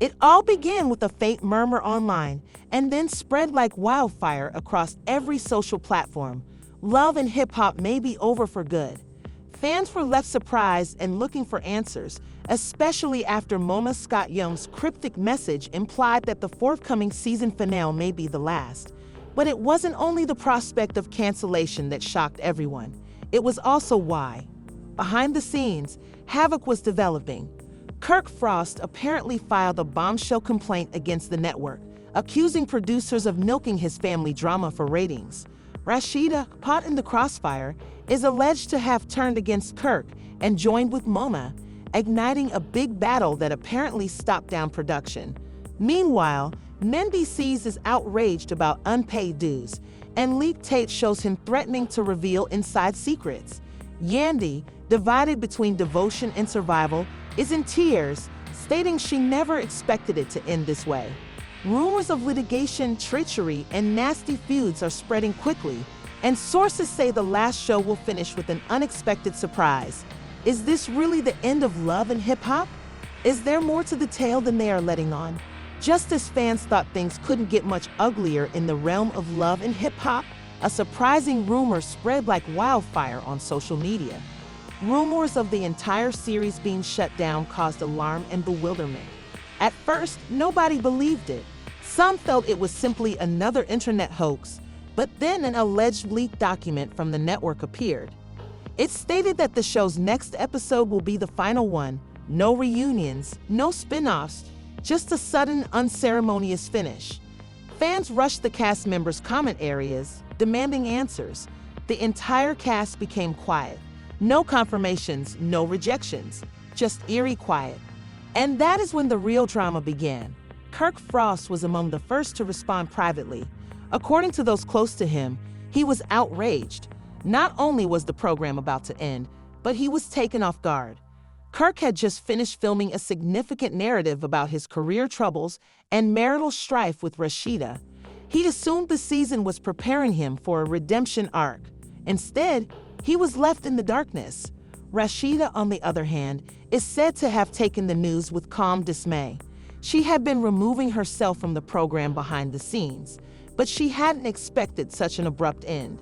It all began with a faint murmur online and then spread like wildfire across every social platform. Love and hip-hop may be over for good. Fans were left surprised and looking for answers, especially after Mona Scott Young's cryptic message implied that the forthcoming season finale may be the last. But it wasn't only the prospect of cancellation that shocked everyone. It was also why. Behind the scenes, havoc was developing. Kirk Frost apparently filed a bombshell complaint against the network, accusing producers of milking his family drama for ratings. Rashida, caught in the crossfire, is alleged to have turned against Kirk and joined with Mona, igniting a big battle that apparently stopped down production. Meanwhile, Mendy Sees is outraged about unpaid dues, and leaked tape shows him threatening to reveal inside secrets. Yandy, divided between devotion and survival, is in tears, stating she never expected it to end this way. Rumors of litigation, treachery, and nasty feuds are spreading quickly, and sources say the last show will finish with an unexpected surprise. Is this really the end of love and hip-hop? Is there more to the tale than they are letting on? Just as fans thought things couldn't get much uglier in the realm of love and hip-hop, a surprising rumor spread like wildfire on social media. Rumors of the entire series being shut down caused alarm and bewilderment. At first, nobody believed it. Some felt it was simply another internet hoax, but then an alleged leaked document from the network appeared. It stated that the show's next episode will be the final one. No reunions, no spin-offs, just a sudden, unceremonious finish. Fans rushed the cast members' comment areas, demanding answers. The entire cast became quiet. No confirmations, no rejections, just eerie quiet. And that is when the real drama began. Kirk Frost was among the first to respond privately. According to those close to him, he was outraged. Not only was the program about to end, but he was taken off guard. Kirk had just finished filming a significant narrative about his career troubles and marital strife with Rashida. He'd assumed the season was preparing him for a redemption arc. Instead, he was left in the darkness. Rashida, on the other hand, is said to have taken the news with calm dismay. She had been removing herself from the program behind the scenes, but she hadn't expected such an abrupt end.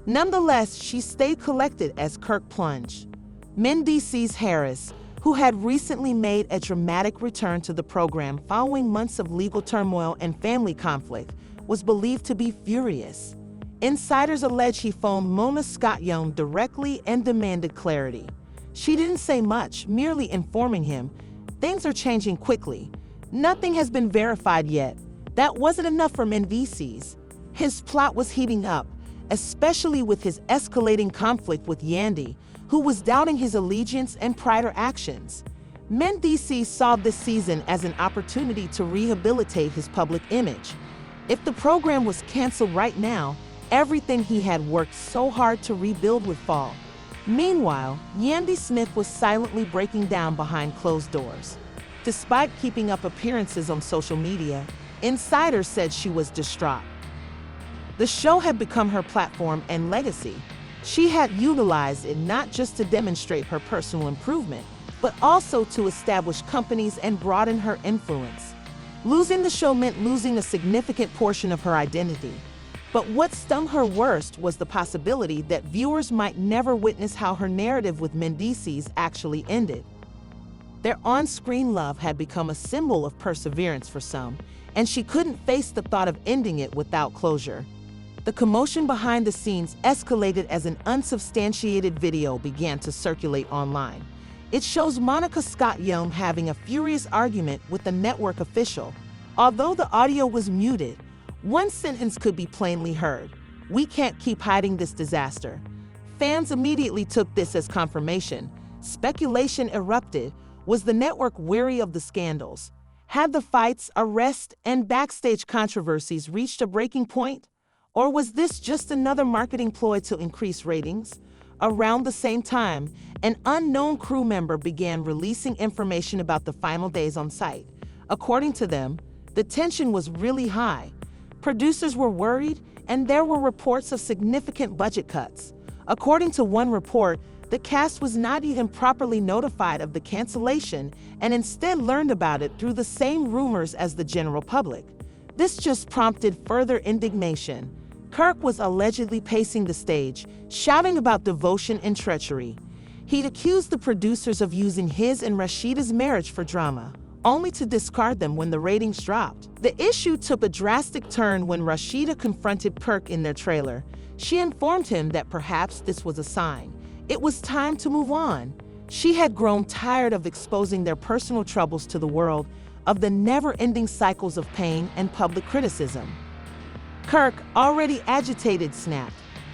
Nonetheless, she stayed collected as Kirk plunged. Mendy Sees Harris, who had recently made a dramatic return to the program following months of legal turmoil and family conflict, was believed to be furious. Insiders allege he phoned Mona Scott Young directly and demanded clarity. She didn't say much, merely informing him, "Things are changing quickly. Nothing has been verified yet." That wasn't enough for Mendy Sees. His plot was heating up, especially with his escalating conflict with Yandy, who was doubting his allegiance and prior actions. Mendy Sees saw this season as an opportunity to rehabilitate his public image. If the program was canceled right now, everything he had worked so hard to rebuild would fall. Meanwhile, Yandy Smith was silently breaking down behind closed doors. Despite keeping up appearances on social media, insiders said she was distraught. The show had become her platform and legacy. She had utilized it not just to demonstrate her personal improvement, but also to establish companies and broaden her influence. Losing the show meant losing a significant portion of her identity. But what stung her worst was the possibility that viewers might never witness how her narrative with Mendy Sees actually ended. Their on-screen love had become a symbol of perseverance for some, and she couldn't face the thought of ending it without closure. The commotion behind the scenes escalated as an unsubstantiated video began to circulate online. It shows Monica Scott Young having a furious argument with a network official. Although the audio was muted, one sentence could be plainly heard: "We can't keep hiding this disaster." Fans immediately took this as confirmation. Speculation erupted. Was the network weary of the scandals? Had the fights, arrests, and backstage controversies reached a breaking point? Or was this just another marketing ploy to increase ratings? Around the same time, an unknown crew member began releasing information about the final days on site. According to them, the tension was really high. Producers were worried, and there were reports of significant budget cuts. According to one report, The cast was not even properly notified of the cancellation and instead learned about it through the same rumors as the general public. This just prompted further indignation. Kirk was allegedly pacing the stage, shouting about devotion and treachery. He'd accused the producers of using his and Rashida's marriage for drama, only to discard them when the ratings dropped. The issue took a drastic turn when Rashida confronted Kirk in their trailer. She informed him that perhaps this was a sign. It was time to move on. She had grown tired of exposing their personal troubles to the world, of the never-ending cycles of pain and public criticism. Kirk, already agitated, snapped.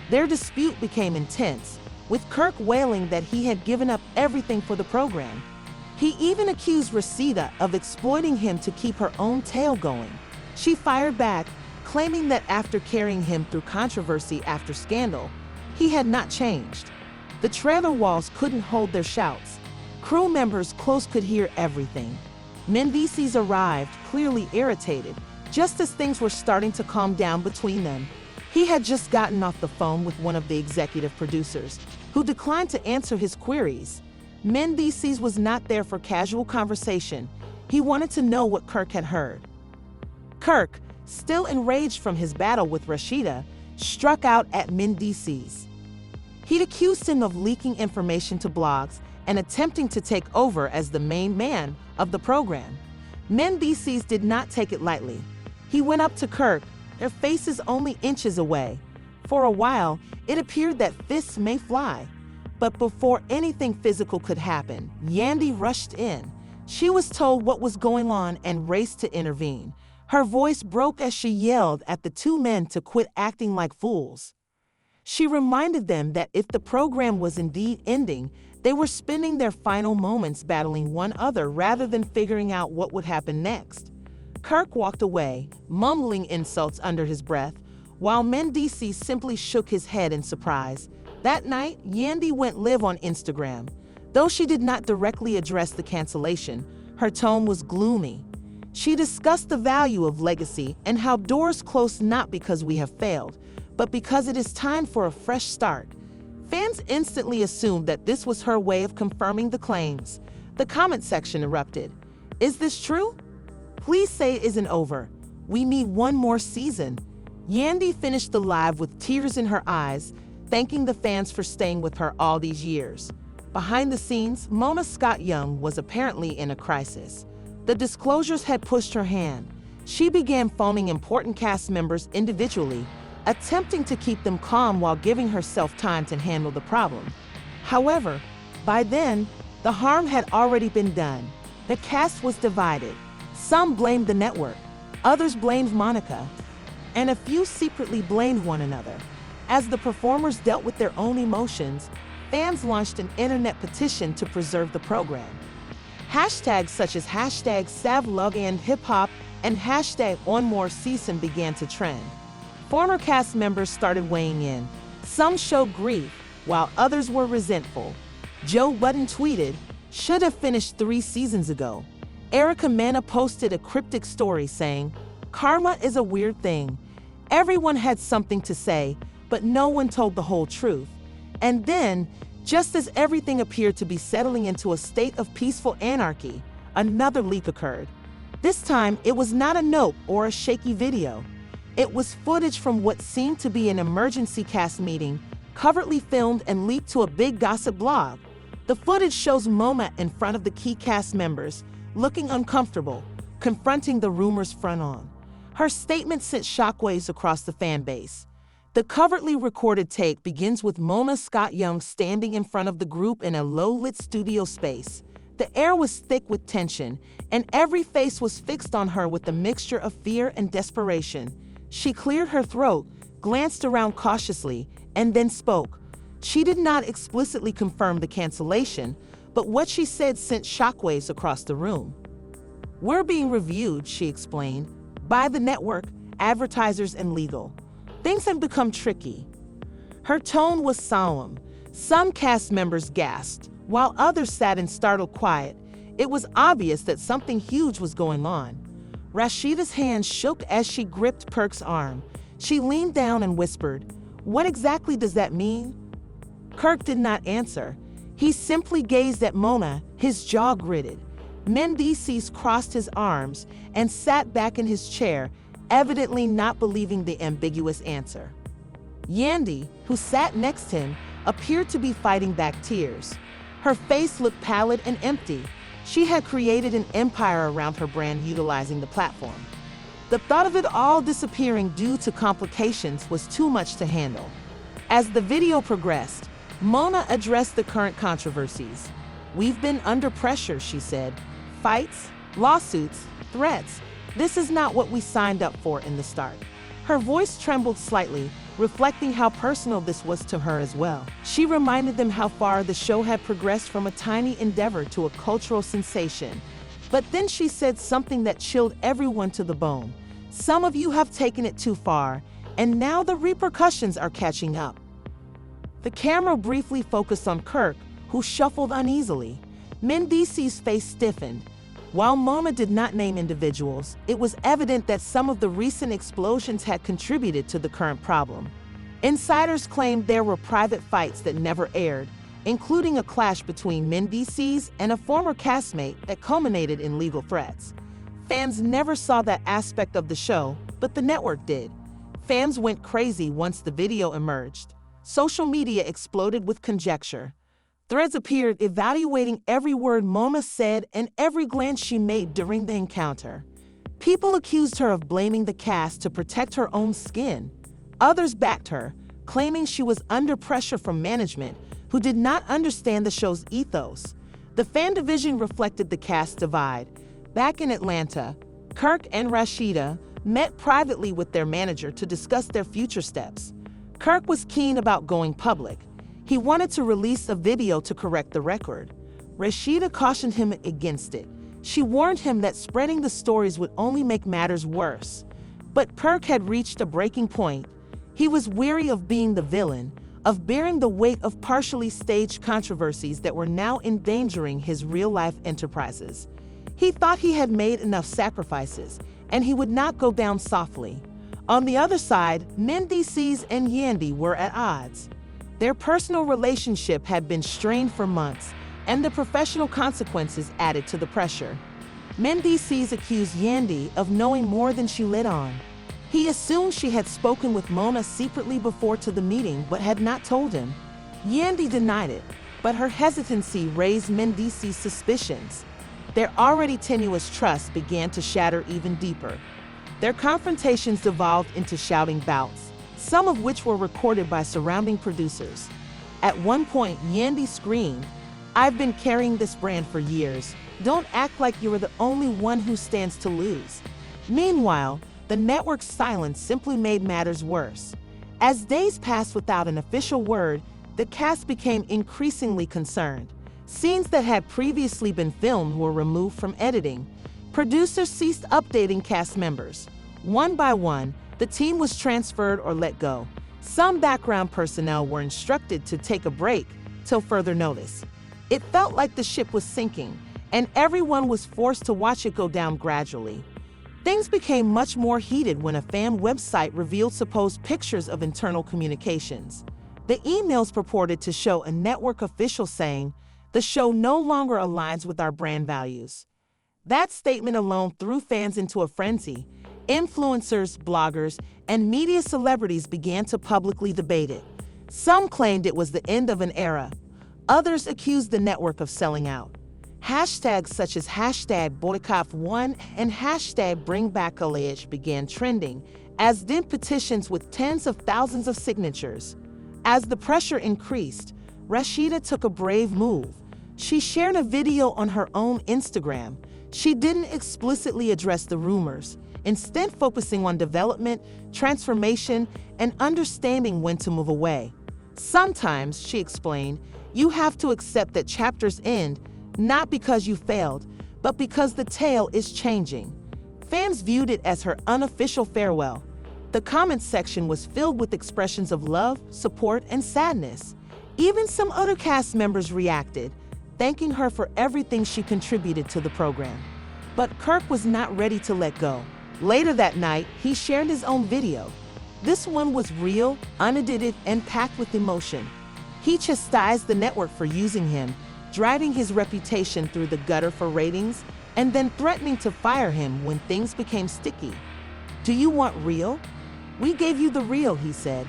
Their dispute became intense, with Kirk wailing that he had given up everything for the program. He even accused Rashida of exploiting him to keep her own tail going. She fired back, claiming that after carrying him through controversy after scandal, he had not changed. The trailer walls couldn't hold their shouts. Crew members close could hear everything. Mendices arrived, clearly irritated, just as things were starting to calm down between them. He had just gotten off the phone with one of the executive producers, who declined to answer his queries. Mendices was not there for casual conversation. He wanted to know what Kirk had heard. Kirk, still enraged from his battle with Rashida, struck out at Mendices. He'd accused him of leaking information to blogs and attempting to take over as the main man of the program. Mendices did not take it lightly. He went up to Kirk, their faces only inches away. For a while, it appeared that fists may fly. But before anything physical could happen, Yandy rushed in. She was told what was going on and raced to intervene. Her voice broke as she yelled at the two men to quit acting like fools. She reminded them that if the program was indeed ending, they were spending their final moments battling one another rather than figuring out what would happen next. Kirk walked away, mumbling insults under his breath, while Mendices simply shook his head in surprise. That night, Yandy went live on Instagram. Though she did not directly address the cancellation, her tone was gloomy. She discussed the value of legacy and how doors close not because we have failed, but because it is time for a fresh start. Fans instantly assumed that this was her way of confirming the claims. The comment section erupted. Is this true? Please say it isn't over. We need one more season. Yandy finished the live with tears in her eyes, thanking the fans for staying with her all these years. Behind the scenes, Mona Scott Young was apparently in a crisis. The disclosures had pushed her hand. She began phoning important cast members individually, attempting to keep them calm while giving herself time to handle the problem. However, by then, the harm had already been done. The cast was divided. Some blamed the network, others blamed Monica, and a few secretly blamed one another. As the performers dealt with their own emotions, fans launched an internet petition to preserve the program. Hashtags such as #SavLoveAndHipHop and #OneMoreSeason began to trend. Former cast members started weighing in. Some showed grief, while others were resentful. Joe Budden tweeted, "Should have finished 3 seasons ago." Erica Mena posted a cryptic story saying, "Karma is a weird thing. Everyone had something to say, but no one told the whole truth." And then, just as everything appeared to be settling into a state of peaceful anarchy, another leak occurred. This time, it was not a note or a shaky video. It was footage from what seemed to be an emergency cast meeting, covertly filmed and leaked to a big gossip blog. The footage shows Moma in front of the key cast members, looking uncomfortable, confronting the rumors front on. Her statement sent shockwaves across the fan base. The covertly recorded take begins with Mona Scott Young standing in front of the group in a low-lit studio space. The air was thick with tension, and every face was fixed on her with a mixture of fear and desperation. She cleared her throat, glanced around cautiously, and then spoke. She did not explicitly confirm the cancellation, but what she said sent shockwaves across the room. "We're being reviewed," she explained, "by the network, advertisers, and legal. Things have become tricky." Her tone was solemn. Some cast members gasped, while others sat in startled quiet. It was obvious that something huge was going on. Rashida's hand shook as she gripped Kirk's arm. She leaned down and whispered, "What exactly does that mean?" Kirk did not answer. He simply gazed at Mona, his jaw gritted. Mendices crossed his arms and sat back in his chair, evidently not believing the ambiguous answer. Yandy, who sat next to him, appeared to be fighting back tears. Her face looked pallid and empty. She had created an empire around her brand utilizing the platform. The thought of it all disappearing due to complications was too much to handle. As the video progressed, Mona addressed the current controversies. "We've been under pressure," she said. "Fights, lawsuits, threats. This is not what we signed up for in the start." Her voice trembled slightly, reflecting how personal this was to her as well. She reminded them how far the show had progressed from a tiny endeavor to a cultural sensation. But then she said something that chilled everyone to the bone. "Some of you have taken it too far, and now the repercussions are catching up." The camera briefly focused on Kirk, who shuffled uneasily. Mendices' face stiffened. While Mona did not name individuals, it was evident that some of the recent explosions had contributed to the current problem. Insiders claimed there were private fights that never aired, including a clash between Mendices and a former castmate that culminated in legal threats. Fans never saw that aspect of the show, but the network did. Fans went crazy once the video emerged. Social media exploded with conjecture. Threads appeared evaluating every word Mona said and every glance she made during the encounter. People accused her of blaming the cast to protect her own skin. Others backed her, claiming she was under pressure from management, who did not understand the show's ethos. The fan division reflected the cast divide. Back in Atlanta, Kirk and Rashida met privately with their manager to discuss their future steps. Kirk was keen about going public. He wanted to release a video to correct the record. Rashida cautioned him against it. She warned him that spreading the stories would only make matters worse. But Kirk had reached a breaking point. He was weary of being the villain, of bearing the weight of partially staged controversies that were now endangering his real-life enterprises. He thought he had made enough sacrifices, and he would not go down softly. On the other side, Mendices and Yandy were at odds. Their personal relationship had been strained for months, and the professional consequences added to the pressure. Mendices accused Yandy of knowing more than she let on. He assumed she had spoken with Mona secretly before to the meeting but had not told him. Yandy denied it, but her hesitancy raised Mendices' suspicions. Their already tenuous trust began to shatter even deeper. Their confrontations devolved into shouting bouts, some of which were recorded by surrounding producers. At one point, Yandy screamed, "I've been carrying this brand for years. Don't act like you're the only one who stands to lose." Meanwhile, the network's silence simply made matters worse. As days passed without an official word, the cast became increasingly concerned. Scenes that had previously been filmed were removed from editing. Producers ceased updating cast members. One by one, the team was transferred or let go. Some background personnel were instructed to take a break till further notice. It felt like the ship was sinking, and everyone was forced to watch it go down gradually. Things became much more heated when a fan website revealed supposed pictures of internal communications. The emails purported to show a network official saying, "The show no longer aligns with our brand values." That statement alone threw fans into a frenzy. Influencers, bloggers, and media celebrities began to publicly debate it. Some claimed it was the end of an era. Others accused the network of selling out. Hashtags such as #Boycott1 and #BringBackCulturalPhenomenon began trending, as did petitions with tens of thousands of signatures. As the pressure increased, Rashida took a brave move. She shared a video on her own Instagram. She didn't explicitly address the rumors, instead focusing on development, transformation, and understanding when to move away. Sometimes, she explained, you have to accept that chapters end, not because you failed, but because the tale is changing. Fans viewed it as her unofficial farewell. The comments section was filled with expressions of love, support, and sadness. Even some other cast members reacted, thanking her for everything she contributed to the program. But Kirk was not ready to let go. Later that night, he shared his own video. This one was real, unedited, and packed with emotion. He chastised the network for using him, driving his reputation through the gutter for ratings, and then threatening to fire him when things became sticky. "Do you want real? We gave you the real," he said.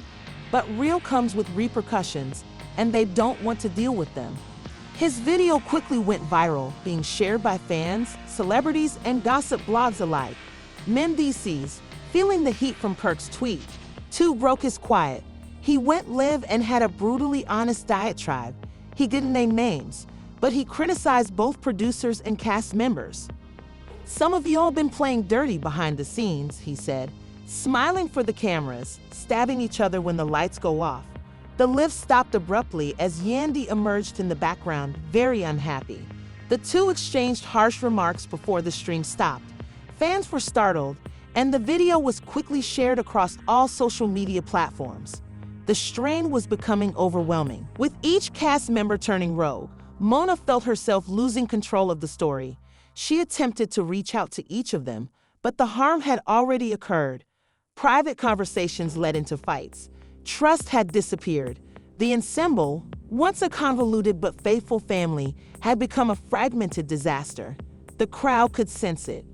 But real comes with repercussions, and they don't want to deal with them. His video quickly went viral, being shared by fans, celebrities, and gossip blogs alike. Mendices, feeling the heat from Kirk's tweet, too broke his quiet. He went live and had a brutally honest diatribe. He didn't name names, but he criticized both producers and cast members. "Some of y'all been playing dirty behind the scenes," he said, smiling for the cameras, stabbing each other when the lights go off. The lift stopped abruptly as Yandy emerged in the background, very unhappy. The two exchanged harsh remarks before the stream stopped. Fans were startled, and the video was quickly shared across all social media platforms. The strain was becoming overwhelming. With each cast member turning rogue, Mona felt herself losing control of the story. She attempted to reach out to each of them, but the harm had already occurred. Private conversations led into fights. Trust had disappeared. The ensemble, once a convoluted but faithful family, had become a fragmented disaster. The crowd could sense it.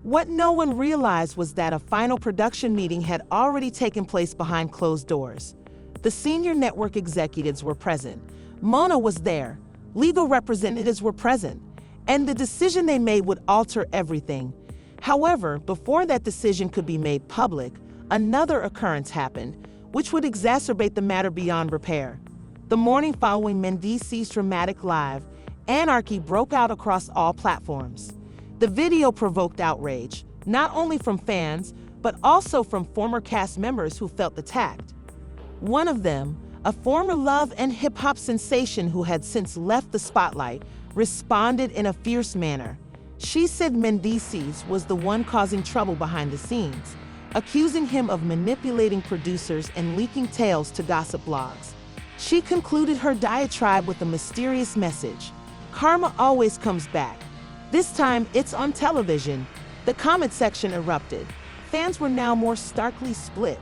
What no one realized was that a final production meeting had already taken place behind closed doors. The senior network executives were present. Mona was there. Legal representatives were present. And the decision they made would alter everything. However, before that decision could be made public, another occurrence happened, which would exacerbate the matter beyond repair. The morning following Mendices' dramatic live, anarchy broke out across all platforms. The video provoked outrage, not only from fans, but also from former cast members who felt attacked. One of them, a former love and hip-hop sensation who had since left the spotlight, responded in a fierce manner. She said Mendices was the one causing trouble behind the scenes, accusing him of manipulating producers and leaking tales to gossip blogs. She concluded her diatribe with a mysterious message: "Karma always comes back. This time, it's on television." The comment section erupted. Fans were now more starkly split.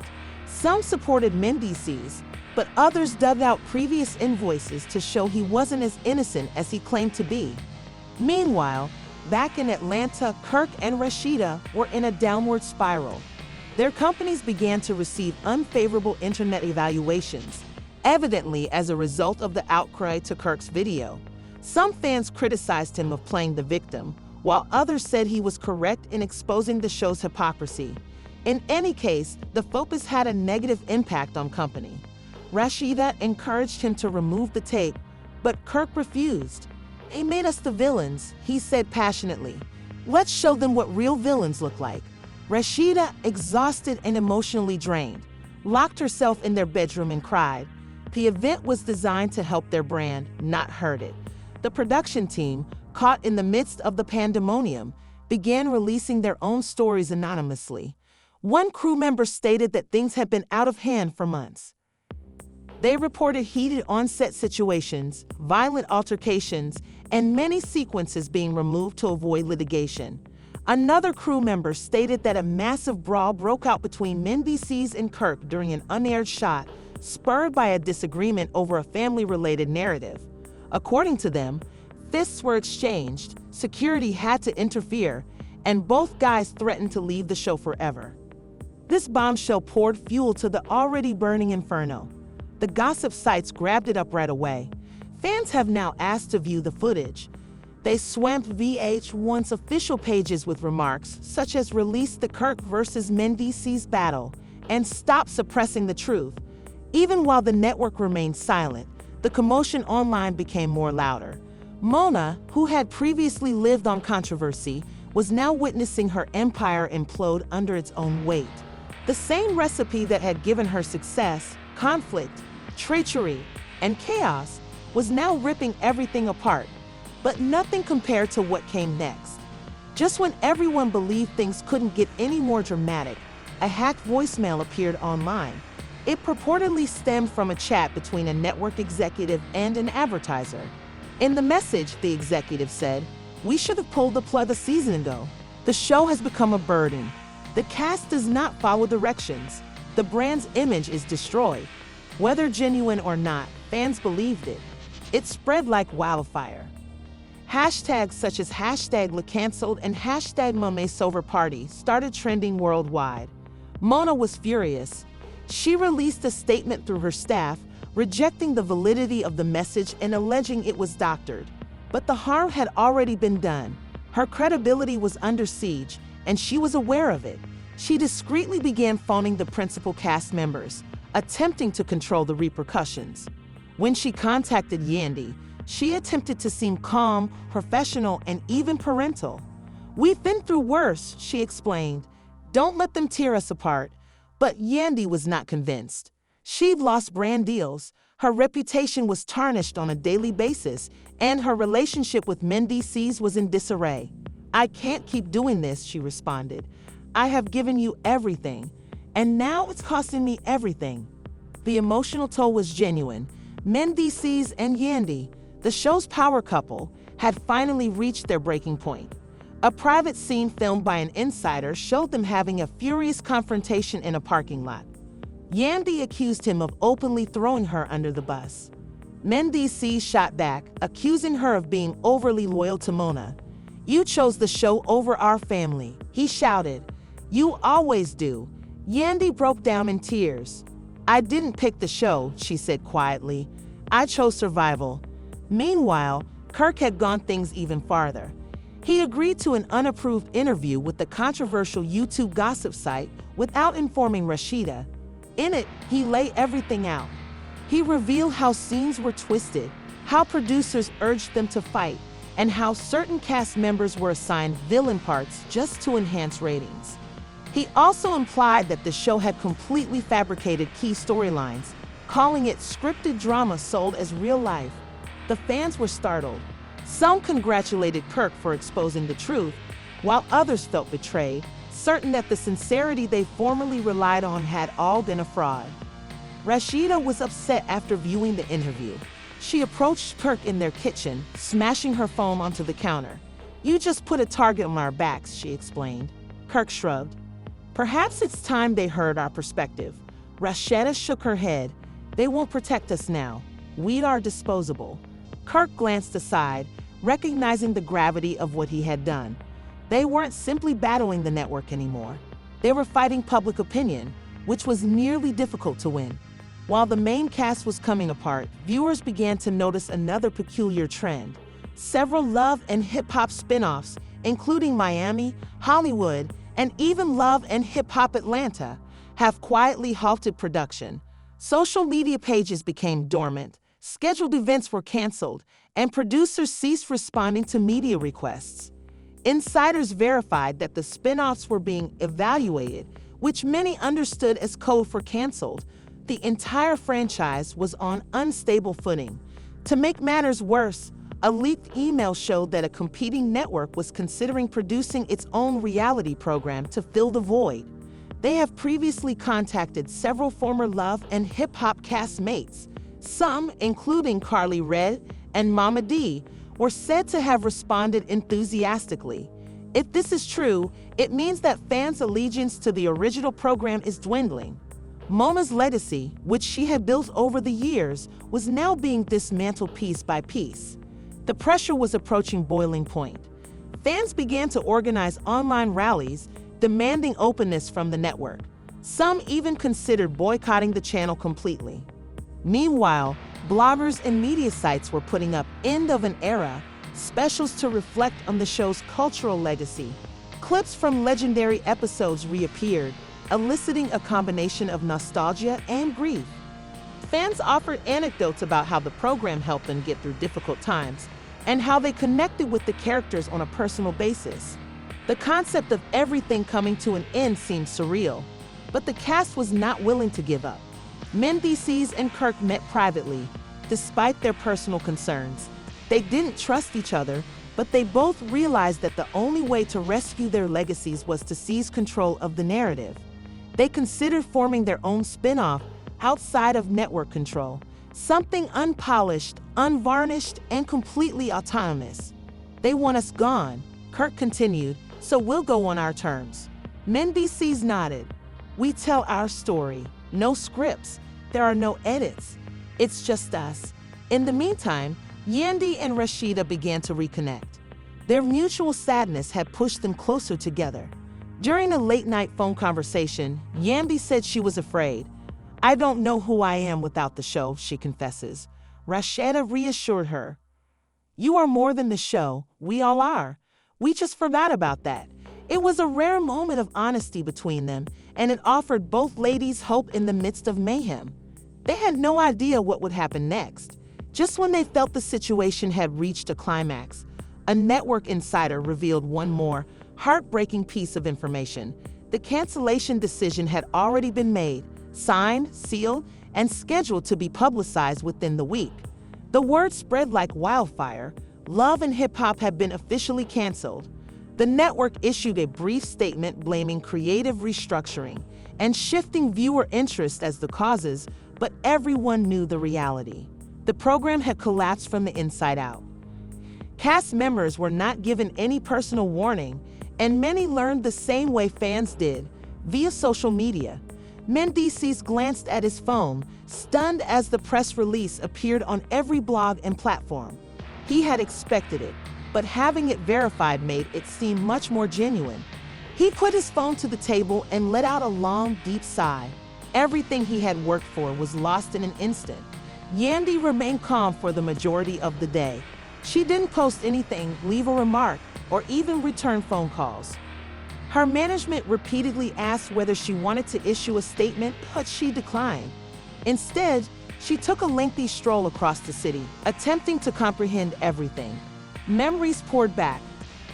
Some supported Mendices, but others dug out previous invoices to show he wasn't as innocent as he claimed to be. Meanwhile, back in Atlanta, Kirk and Rashida were in a downward spiral. Their companies began to receive unfavorable internet evaluations, evidently as a result of the outcry to Kirk's video. Some fans criticized him of playing the victim, while others said he was correct in exposing the show's hypocrisy. In any case, the focus had a negative impact on company. Rashida encouraged him to remove the tape, but Kirk refused. "They made us the villains," he said passionately. "Let's show them what real villains look like." Rashida, exhausted and emotionally drained, locked herself in their bedroom and cried. The event was designed to help their brand, not hurt it. The production team, caught in the midst of the pandemonium, began releasing their own stories anonymously. One crew member stated that things had been out of hand for months. They reported heated on-set situations, violent altercations, and many sequences being removed to avoid litigation. Another crew member stated that a massive brawl broke out between Mendices and Kirk during an unaired shot, spurred by a disagreement over a family-related narrative. According to them, fists were exchanged, security had to interfere, and both guys threatened to leave the show forever. This bombshell poured fuel to the already burning inferno. The gossip sites grabbed it up right away. Fans have now asked to view the footage. They swamped VH1's official pages with remarks such as "Release the Kirk vs. Mendices battle" and "Stop suppressing the truth." Even while the network remained silent, the commotion online became more louder. Mona, who had previously lived on controversy, was now witnessing her empire implode under its own weight. The same recipe that had given her success, conflict, treachery, and chaos, was now ripping everything apart. But nothing compared to what came next. Just when everyone believed things couldn't get any more dramatic, a hacked voicemail appeared online. It purportedly stemmed from a chat between a network executive and an advertiser. In the message, the executive said, "We should have pulled the plug a season ago. The show has become a burden. The cast does not follow directions. The brand's image is destroyed." Whether genuine or not, fans believed it. It spread like wildfire. Hashtags such as #LaCancelled and #MoMaSoverParty started trending worldwide. Mona was furious. She released a statement through her staff, rejecting the validity of the message and alleging it was doctored. But the harm had already been done. Her credibility was under siege, and she was aware of it. She discreetly began phoning the principal cast members, attempting to control the repercussions. When she contacted Yandy, she attempted to seem calm, professional, and even parental. "We've been through worse," she explained. "Don't let them tear us apart." But Yandy was not convinced. She'd lost brand deals, her reputation was tarnished on a daily basis, and her relationship with Mendices was in disarray. "I can't keep doing this," she responded. "I have given you everything, and now it's costing me everything." The emotional toll was genuine. Mendices and Yandy, the show's power couple, had finally reached their breaking point. A private scene filmed by an insider showed them having a furious confrontation in a parking lot. Yandy accused him of openly throwing her under the bus. Mendices shot back, accusing her of being overly loyal to Mona. "You chose the show over our family," he shouted. "You always do." Yandy broke down in tears. "I didn't pick the show," she said quietly. "I chose survival." Meanwhile, Kirk had gone things even farther. He agreed to an unapproved interview with the controversial YouTube gossip site without informing Rashida. In it, he laid everything out. He revealed how scenes were twisted, how producers urged them to fight, and how certain cast members were assigned villain parts just to enhance ratings. He also implied that the show had completely fabricated key storylines, calling it scripted drama sold as real life. The fans were startled. Some congratulated Kirk for exposing the truth, while others felt betrayed, certain that the sincerity they formerly relied on had all been a fraud. Rashida was upset after viewing the interview. She approached Kirk in their kitchen, smashing her phone onto the counter. "You just put a target on our backs," she explained. Kirk shrugged. "Perhaps it's time they heard our perspective." Rashida shook her head. "They won't protect us now. We are disposable." Kirk glanced aside, recognizing the gravity of what he had done. They weren't simply battling the network anymore. They were fighting public opinion, which was nearly difficult to win. While the main cast was coming apart, viewers began to notice another peculiar trend. Several Love and Hip Hop spin-offs, including Miami, Hollywood, and even Love and Hip Hop Atlanta, have quietly halted production. Social media pages became dormant, scheduled events were canceled, and producers ceased responding to media requests. Insiders verified that the spin-offs were being evaluated, which many understood as code for canceled. The entire franchise was on unstable footing. To make matters worse, a leaked email showed that a competing network was considering producing its own reality program to fill the void. They have previously contacted several former Love and Hip Hop castmates. Some, including Carly Red and Mama D, were said to have responded enthusiastically. If this is true, it means that fans' allegiance to the original program is dwindling. Mona's legacy, which she had built over the years, was now being dismantled piece by piece. The pressure was approaching boiling point. Fans began to organize online rallies, demanding openness from the network. Some even considered boycotting the channel completely. Meanwhile, bloggers and media sites were putting up EndOfAnEra specials to reflect on the show's cultural legacy. Clips from legendary episodes reappeared, eliciting a combination of nostalgia and grief. Fans offered anecdotes about how the program helped them get through difficult times and how they connected with the characters on a personal basis. The concept of everything coming to an end seemed surreal, but the cast was not willing to give up. Mendices and Kirk met privately, despite their personal concerns. They didn't trust each other, but they both realized that the only way to rescue their legacies was to seize control of the narrative. They considered forming their own spin-off outside of network control, something unpolished, unvarnished, and completely autonomous. "They want us gone," Kirk continued, "so we'll go on our terms." Mendices nodded. "We tell our story. No scripts. There are no edits. It's just us. In the meantime, Yandy and Rashida began to reconnect. Their mutual sadness had pushed them closer together. During a late-night phone conversation, Yandy said she was afraid. "I don't know who I am without the show," she confesses. Rashida reassured her. "You are more than the show. We all are. We just forgot about that." It was a rare moment of honesty between them, and it offered both ladies hope in the midst of mayhem. They had no idea what would happen next. Just when they felt the situation had reached a climax, a network insider revealed one more heartbreaking piece of information. The cancellation decision had already been made, signed, sealed, and scheduled to be publicized within the week. The word spread like wildfire. Love and Hip Hop had been officially canceled. The network issued a brief statement blaming creative restructuring and shifting viewer interest as the causes, but everyone knew the reality. The program had collapsed from the inside out. Cast members were not given any personal warning, and many learned the same way fans did, via social media. Mendices glanced at his phone, stunned as the press release appeared on every blog and platform. He had expected it, but having it verified made it seem much more genuine. He put his phone to the table and let out a long, deep sigh. Everything he had worked for was lost in an instant. Yandy remained calm for the majority of the day. She didn't post anything, leave a remark, or even return phone calls. Her management repeatedly asked whether she wanted to issue a statement, but she declined. Instead, she took a lengthy stroll across the city, attempting to comprehend everything. Memories poured back.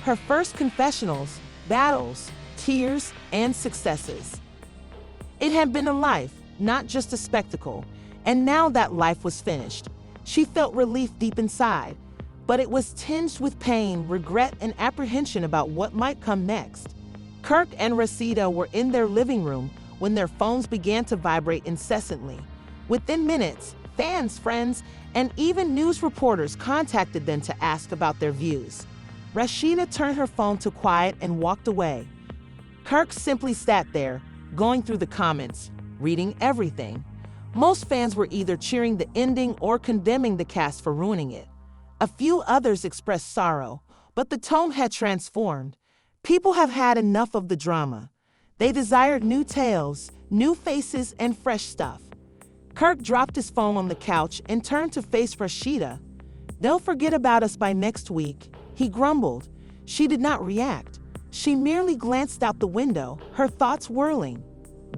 Her first confessionals, battles, tears, and successes. It had been a life, not just a spectacle, and now that life was finished. She felt relief deep inside, but it was tinged with pain, regret, and apprehension about what might come next. Kirk and Rashida were in their living room when their phones began to vibrate incessantly. Within minutes, fans, friends, and even news reporters contacted them to ask about their views. Rashida turned her phone to quiet and walked away. Kirk simply sat there, going through the comments, reading everything. Most fans were either cheering the ending or condemning the cast for ruining it. A few others expressed sorrow, but the tone had transformed. People have had enough of the drama. They desired new tales, new faces, and fresh stuff. Kirk dropped his phone on the couch and turned to face Rashida. "Don't forget about us by next week," he grumbled. She did not react. She merely glanced out the window, her thoughts whirling.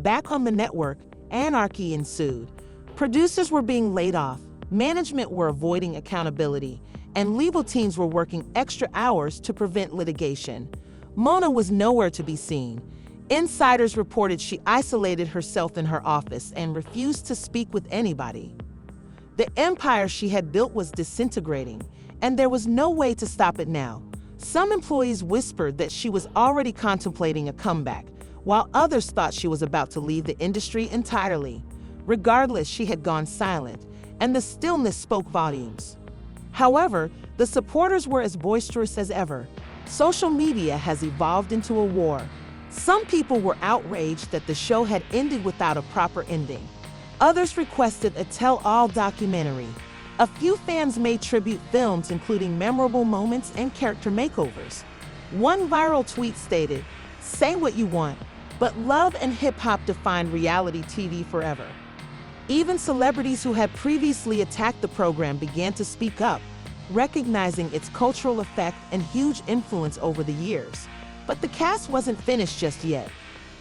Back on the network, anarchy ensued. Producers were being laid off, management were avoiding accountability, and legal teams were working extra hours to prevent litigation. Mona was nowhere to be seen. Insiders reported she isolated herself in her office and refused to speak with anybody. The empire she had built was disintegrating, and there was no way to stop it now. Some employees whispered that she was already contemplating a comeback, while others thought she was about to leave the industry entirely. Regardless, she had gone silent, and the stillness spoke volumes. However, the supporters were as boisterous as ever. Social media has evolved into a war. Some people were outraged that the show had ended without a proper ending. Others requested a tell-all documentary. A few fans made tribute films including memorable moments and character makeovers. One viral tweet stated, "Say what you want, but love and hip-hop define reality TV forever." Even celebrities who had previously attacked the program began to speak up, recognizing its cultural effect and huge influence over the years. But the cast wasn't finished just yet.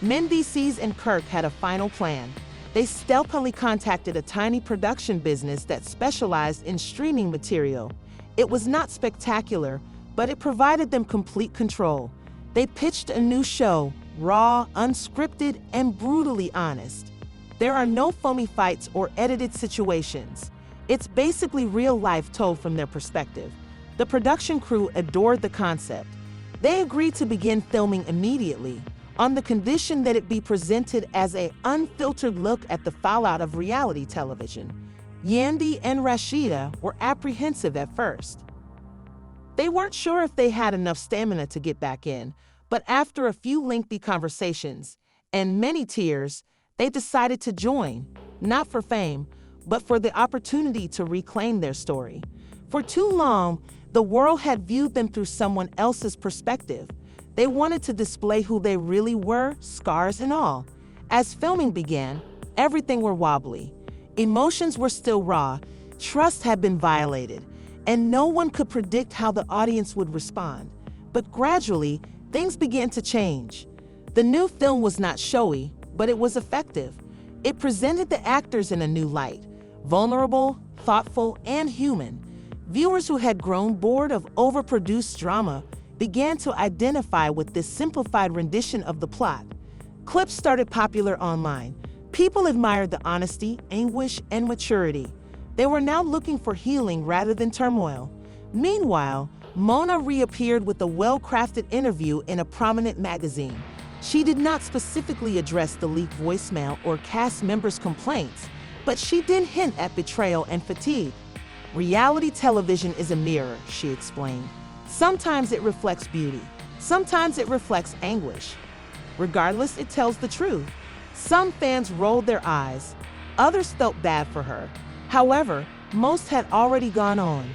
Mendices and Kirk had a final plan. They stealthily contacted a tiny production business that specialized in streaming material. It was not spectacular, but it provided them complete control. They pitched a new show, raw, unscripted, and brutally honest. There are no foamy fights or edited situations. It's basically real life told from their perspective. The production crew adored the concept. They agreed to begin filming immediately, on the condition that it be presented as an unfiltered look at the fallout of reality television. Yandy and Rashida were apprehensive at first. They weren't sure if they had enough stamina to get back in, but after a few lengthy conversations and many tears, they decided to join, not for fame, but for the opportunity to reclaim their story. For too long, the world had viewed them through someone else's perspective. They wanted to display who they really were, scars and all. As filming began, everything were wobbly. Emotions were still raw, trust had been violated, and no one could predict how the audience would respond. But gradually, things began to change. The new film was not showy, but it was effective. It presented the actors in a new light, vulnerable, thoughtful, and human. Viewers who had grown bored of overproduced drama began to identify with this simplified rendition of the plot. Clips started popular online. People admired the honesty, anguish, and maturity. They were now looking for healing rather than turmoil. Meanwhile, Mona reappeared with a well-crafted interview in a prominent magazine. She did not specifically address the leaked voicemail or cast members' complaints, but she did hint at betrayal and fatigue. Reality television is a mirror, she explained. Sometimes it reflects beauty. Sometimes it reflects anguish. Regardless, it tells the truth. Some fans rolled their eyes. Others felt bad for her. However, most had already gone on.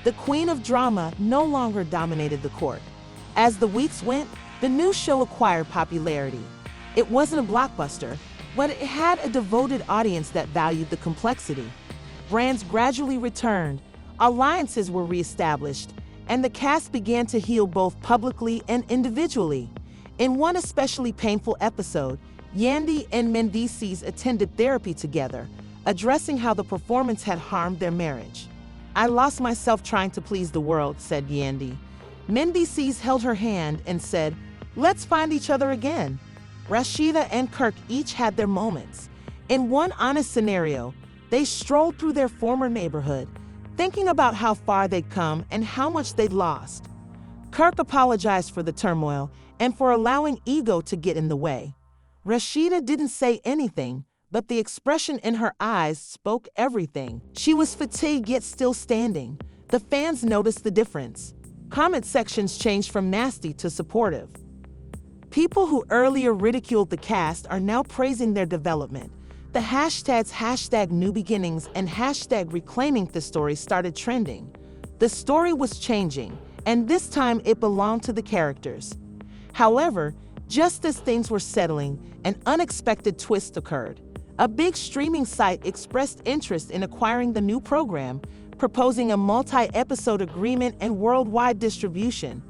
The queen of drama no longer dominated the court. As the weeks went, the new show acquired popularity. It wasn't a blockbuster, but it had a devoted audience that valued the complexity. Brands gradually returned, alliances were reestablished, and the cast began to heal both publicly and individually. In one especially painful episode, Yandy and Mendices attended therapy together, addressing how the performance had harmed their marriage. "I lost myself trying to please the world," said Yandy. Mendices held her hand and said, "Let's find each other again." Rashida and Kirk each had their moments. In one honest scenario, they strolled through their former neighborhood, thinking about how far they'd come and how much they'd lost. Kirk apologized for the turmoil and for allowing ego to get in the way. Rashida didn't say anything, but the expression in her eyes spoke everything. She was fatigued yet still standing. The fans noticed the difference. Comment sections changed from nasty to supportive. People who earlier ridiculed the cast are now praising their development. The hashtags #NewBeginnings and #Reclaiming the Story started trending. The story was changing, and this time it belonged to the characters. However, just as things were settling, an unexpected twist occurred. A big streaming site expressed interest in acquiring the new program, proposing a multi-episode agreement and worldwide distribution.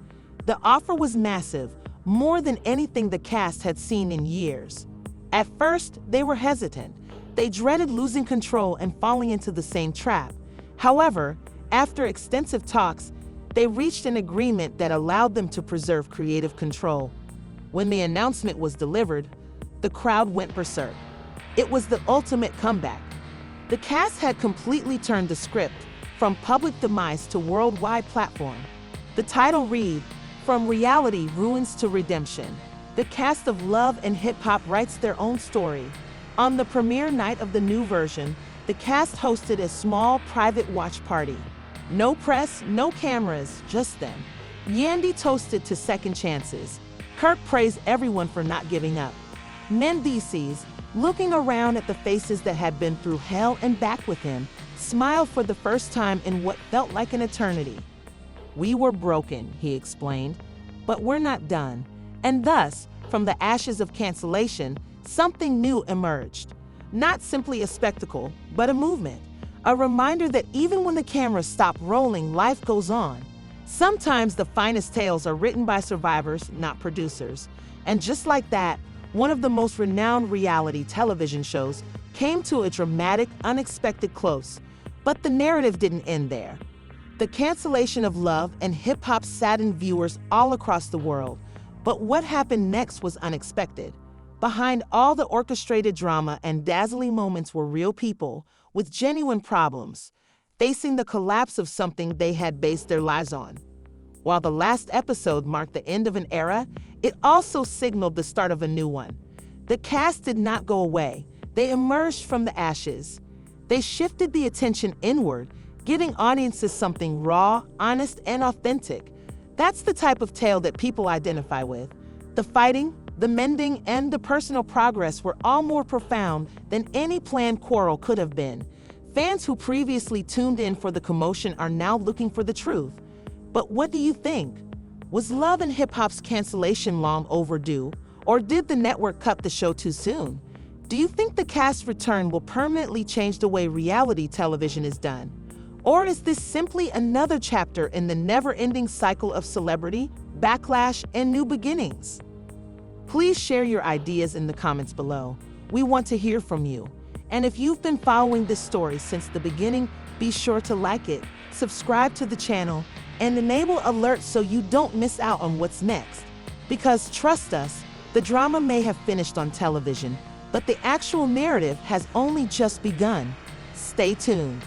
The offer was massive, more than anything the cast had seen in years. At first, they were hesitant. They dreaded losing control and falling into the same trap. However, after extensive talks, they reached an agreement that allowed them to preserve creative control. When the announcement was delivered, the crowd went berserk. It was the ultimate comeback. The cast had completely turned the script from public demise to worldwide platform. The title read, "From Reality Ruins to Redemption." The cast of Love and Hip Hop writes their own story. On the premiere night of the new version, the cast hosted a small private watch party. No press, no cameras, just them. Yandy toasted to second chances. Kirk praised everyone for not giving up. Mendices, looking around at the faces that had been through hell and back with him, smiled for the first time in what felt like an eternity. "We were broken," he explained, "but we're not done." And thus, from the ashes of Cancellation, something new emerged. Not simply a spectacle, but a movement. A reminder that even when the cameras stop rolling, life goes on. Sometimes the finest tales are written by survivors, not producers. And just like that, one of the most renowned reality television shows came to a dramatic, unexpected close. But the narrative didn't end there. The cancellation of Love and Hip Hop saddened viewers all across the world. But what happened next was unexpected. Behind all the orchestrated drama and dazzling moments were real people with genuine problems, facing the collapse of something they had based their lives on. While the last episode marked the end of an era, it also signaled the start of a new one. The cast did not go away. They emerged from the ashes. They shifted the attention inward, giving audiences something raw, honest, and authentic. That's the type of tale that people identify with. The fighting, the mending, and the personal progress were all more profound than any planned quarrel could have been. Fans who previously tuned in for the commotion are now looking for the truth. But what do you think? Was Love and Hip Hop's cancellation long overdue, or did the network cut the show too soon? Do you think the cast's return will permanently change the way reality television is done? Or is this simply another chapter in the never-ending cycle of celebrity, backlash, and new beginnings? Please share your ideas in the comments below. We want to hear from you. And if you've been following this story since the beginning, be sure to like it, subscribe to the channel, and enable alerts so you don't miss out on what's next. Because trust us, the drama may have finished on television, but the actual narrative has only just begun. Stay tuned.